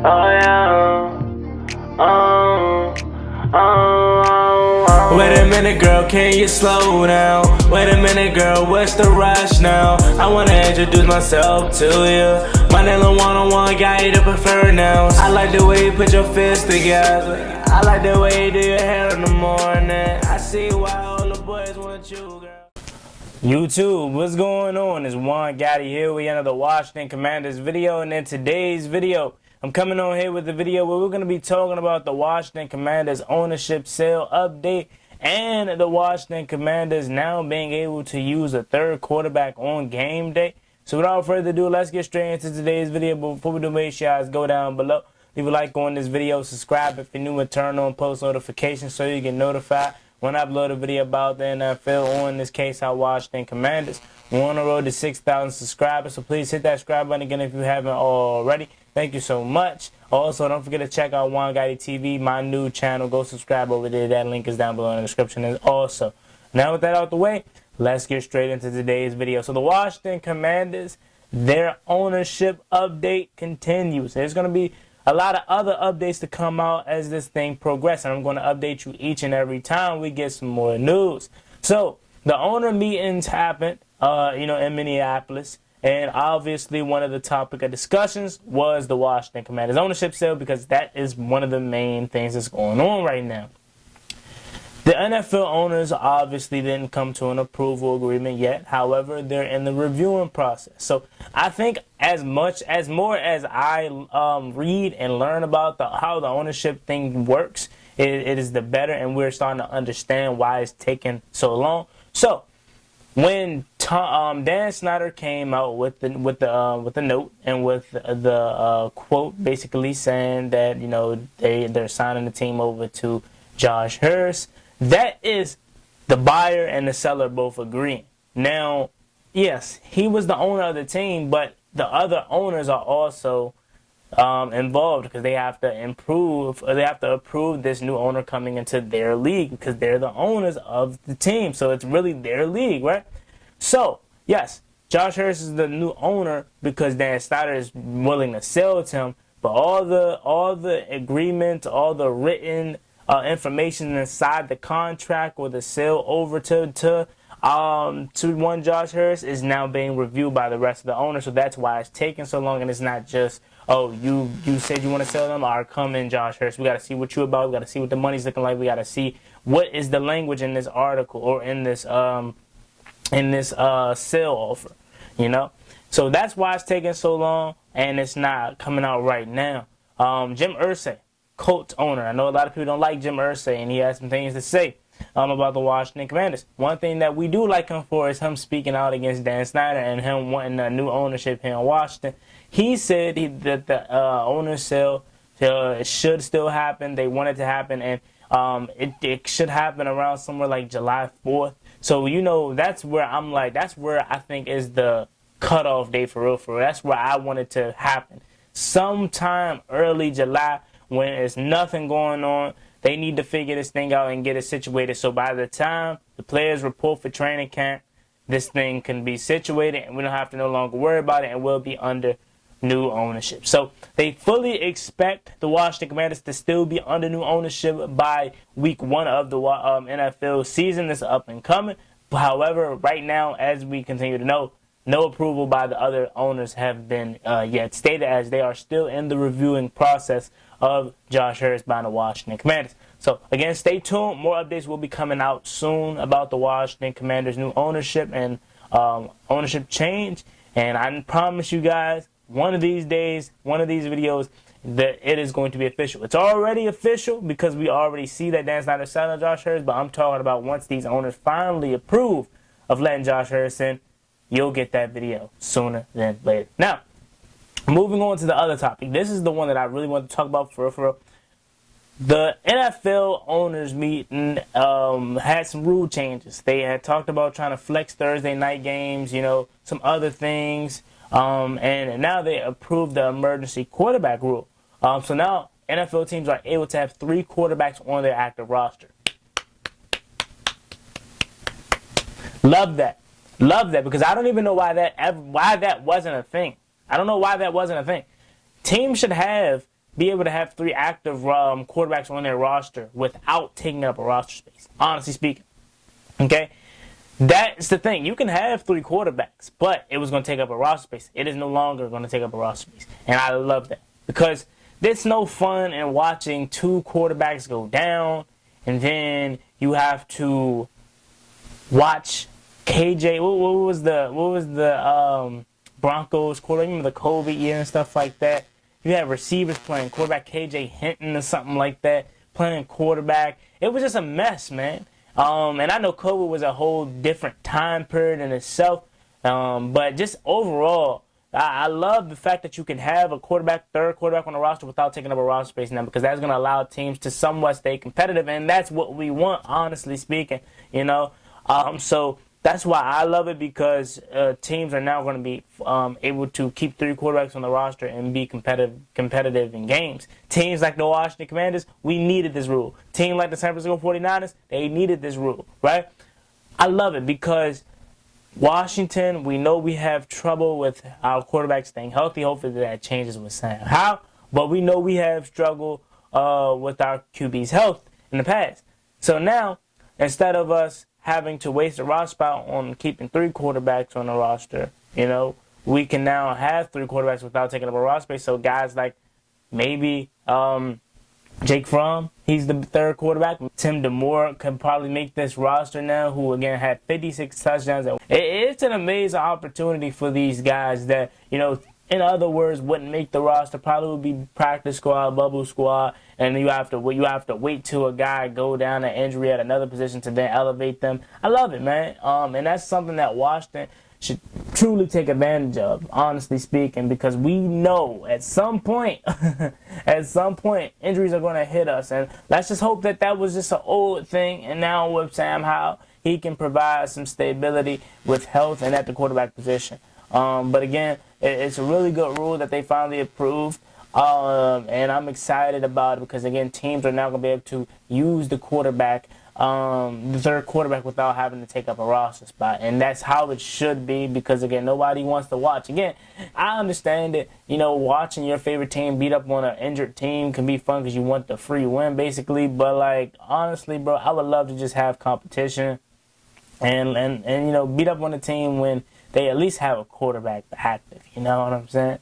Oh yeah. Wait a minute, girl, can you slow down? Wait a minute, girl, what's the rush now? I wanna introduce myself to you. My name is one-on-one guy to prefer now. I like the way you put your fists together. I like the way you do your hair in the morning. I see why all the boys want you, girl. YouTube, what's going on? It's Juan Gotti here with another Washington Commanders video, and in today's video, I'm coming on here with a video where we're going to be talking about the Washington Commanders ownership sale update and the Washington Commanders now being able to use a third quarterback on game day. So without further ado, let's get straight into today's video. But before we do, make sure you guys go down below, leave a like on this video, subscribe if you're new, and turn on post notifications so you get notified when I upload a video about the NFL, or in this case, our Washington Commanders. We're on the road to 6,000 subscribers, so please hit that subscribe button again if you haven't already. Thank you so much. Also, don't forget to check out Juan Gotti TV, my new channel. Go subscribe over there. That link is down below in the description as also. Now with that out the way, let's get straight into today's video. So the Washington Commanders, their ownership update continues. There's going to be a lot of other updates to come out as this thing progresses, and I'm going to update you each and every time we get some more news. So the owner meetings happened, in Minneapolis, and obviously one of the topic of discussions was the Washington Commanders ownership sale, because that is one of the main things that's going on right now. The NFL owners obviously didn't come to an approval agreement yet. However, they're in the reviewing process. So I think as more as I read and learn about how the ownership thing works, it is the better, and we're starting to understand why it's taking so long. So when Dan Snyder came out with the note and with the quote, basically saying that they're signing the team over to Josh Hurst, that is the buyer and the seller both agreeing. Now, yes, he was the owner of the team, but the other owners are also involved, because they have to approve this new owner coming into their league, because they're the owners of the team. So it's really their league, right? So, yes, Josh Hurst is the new owner because Dan Snyder is willing to sell to him, but all the agreements, all the written information inside the contract or the sale over to one Josh Hurst is now being reviewed by the rest of the owners. So that's why it's taking so long, and it's not just, oh, you said you want to sell them, or come in, Josh Hurst. We got to see what you're about. We got to see what the money's looking like. We got to see what is the language in this article or in this sale offer, So that's why it's taking so long, and it's not coming out right now. Jim Irsay, Colts owner. I know a lot of people don't like Jim Irsay, and he has some things to say about the Washington Commanders. One thing that we do like him for is him speaking out against Dan Snyder and him wanting a new ownership here in Washington. He said that the owner sale should still happen. They want it to happen, and it should happen around somewhere like July 4th. So, that's where I think is the cutoff date for real. That's where I want it to happen. Sometime early July, when there's nothing going on. They need to figure this thing out and get it situated. So by the time the players report for training camp, this thing can be situated, and we don't have to no longer worry about it, and we'll be under new ownership. So they fully expect the Washington Commanders to still be under new ownership by week 1 of the NFL season that's up and coming. However, right now, as we continue to know, no approval by the other owners have been yet stated, as they are still in the reviewing process of Josh Hurst by the Washington Commanders. So, again, stay tuned. More updates will be coming out soon about the Washington Commanders' new ownership and ownership change. And I promise you guys, one of these days, one of these videos, that it is going to be official. It's already official because we already see that Dan Snyder selling Josh Hurst, but I'm talking about once these owners finally approve of letting Josh Hurst in, you'll get that video sooner than later. Now, moving on to the other topic. This is the one that I really want to talk about for real. The NFL owners meeting had some rule changes. They had talked about trying to flex Thursday night games, some other things. And now they approved the emergency quarterback rule. So now NFL teams are able to have 3 quarterbacks on their active roster. Love that. Love that, because I don't even know why that wasn't a thing. I don't know why that wasn't a thing. Teams should have be able to have 3 active quarterbacks on their roster without taking up a roster space, honestly speaking. Okay? That's the thing. You can have 3 quarterbacks, but it was going to take up a roster space. It is no longer going to take up a roster space. And I love that, because there's no fun in watching 2 quarterbacks go down, and then you have to watch KJ. What was the Broncos quarterback? Remember the COVID year and stuff like that? You had receivers playing quarterback, KJ Hinton or something like that, playing quarterback. It was just a mess, man. And I know COVID was a whole different time period in itself, but just overall, I love the fact that you can have a third quarterback on the roster without taking up a roster space now, because that's going to allow teams to somewhat stay competitive, and that's what we want, honestly speaking, you know. So that's why I love it, because teams are now going to be able to keep 3 quarterbacks on the roster and be competitive in games. Teams like the Washington Commanders, we needed this rule. Teams like the San Francisco 49ers, they needed this rule, right? I love it because Washington, we know we have trouble with our quarterback staying healthy. Hopefully that changes with Sam Howell. But we know we have struggled with our QB's health in the past. So now, instead of us having to waste a roster spot on keeping 3 quarterbacks on the roster, you know, we can now have 3 quarterbacks without taking up a roster space. So guys like maybe Jake Fromm, he's the 3rd quarterback. Tim DeMore can probably make this roster now, who again had 56 touchdowns. It's an amazing opportunity for these guys that, you know, in other words, wouldn't make the roster. Probably would be practice squad, bubble squad, and you have to wait till a guy go down an injury at another position to then elevate them. I love it, man. And that's something that Washington should truly take advantage of, honestly speaking, because we know at some point, injuries are going to hit us. And let's just hope that that was just an old thing. And now with Sam Howell, he can provide some stability with health and at the quarterback position. But again, it's a really good rule that they finally approved. And I'm excited about it because, again, teams are now going to be able to use the quarterback, the 3rd quarterback, without having to take up a roster spot. And that's how it should be because, again, nobody wants to watch. Again, I understand that, you know, watching your favorite team beat up on an injured team can be fun because you want the free win, basically. But, like, honestly, bro, I would love to just have competition and you know, beat up on a team when they at least have a quarterback active. You know what I'm saying?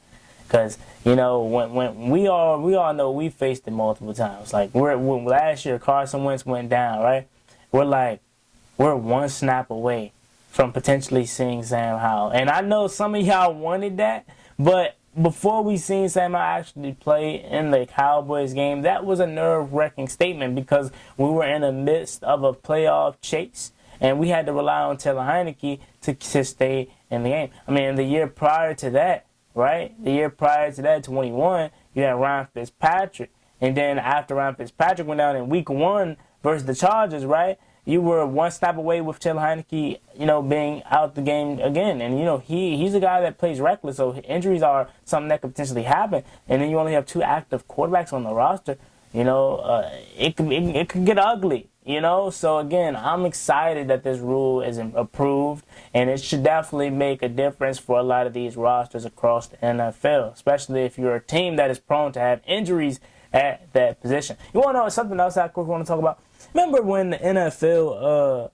Because, you know, when we all know we faced it multiple times. Like, when last year Carson Wentz went down, right? We're 1 snap away from potentially seeing Sam Howell. And I know some of y'all wanted that, but before we seen Sam Howell actually play in the Cowboys game, that was a nerve-wracking statement because we were in the midst of a playoff chase, and we had to rely on Taylor Heineke to stay in the game. I mean, the year prior to that, right? The year prior to that, 21, you had Ryan Fitzpatrick. And then after Ryan Fitzpatrick went down in week 1 versus the Chargers, right? You were 1 stop away with Taylor Heineke, you know, being out the game again. And, you know, he's a guy that plays reckless, so injuries are something that could potentially happen. And then you only have 2 active quarterbacks on the roster. You know, it could get ugly. You know, so again, I'm excited that this rule is approved, and it should definitely make a difference for a lot of these rosters across the NFL, especially if you're a team that is prone to have injuries at that position. You want to know something else I quickly want to talk about? Remember when the NFL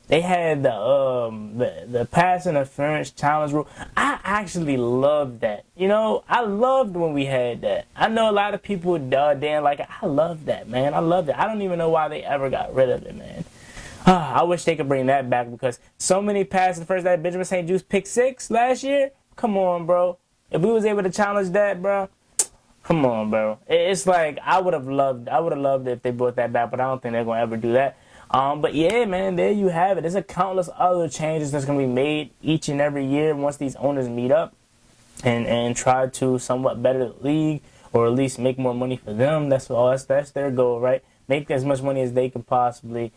they had the pass interference challenge rule? I actually loved that. You know, I loved when we had that. I know a lot of people didn't like it. I love that, man. I loved it. I don't even know why they ever got rid of it, man. I wish they could bring that back because so many passes. First, that Benjamin St. Juste pick 6 last year. Come on, bro. If we was able to challenge that, bro, come on, bro. It's like I would have loved it if they brought that back, but I don't think they're gonna ever do that. But yeah, man, there you have it. There's a countless other changes that's going to be made each and every year once these owners meet up and try to somewhat better the league or at least make more money for them. That's their goal, right? Make as much money as they can possibly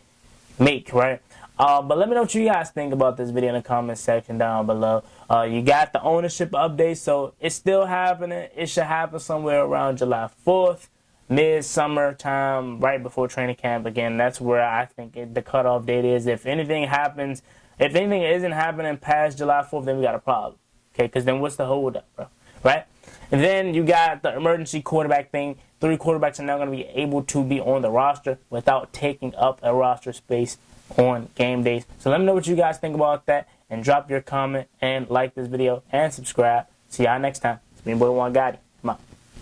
make, right? But let me know what you guys think about this video in the comment section down below. You got the ownership update, so it's still happening. It should happen somewhere around July 4th. Mid-summer time, right before training camp. Again, that's where I think the cutoff date is. If anything isn't happening past July 4th, then we got a problem. Okay, because then what's the hold up, bro? Right? And then you got the emergency quarterback thing. 3 quarterbacks are now going to be able to be on the roster without taking up a roster space on game days. So let me know what you guys think about that, and drop your comment and like this video and subscribe. See y'all next time. It's me, boy Juangotti. Come on.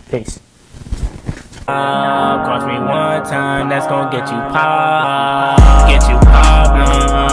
Peace. Cross me one time, that's gonna get you pop. Get you pop.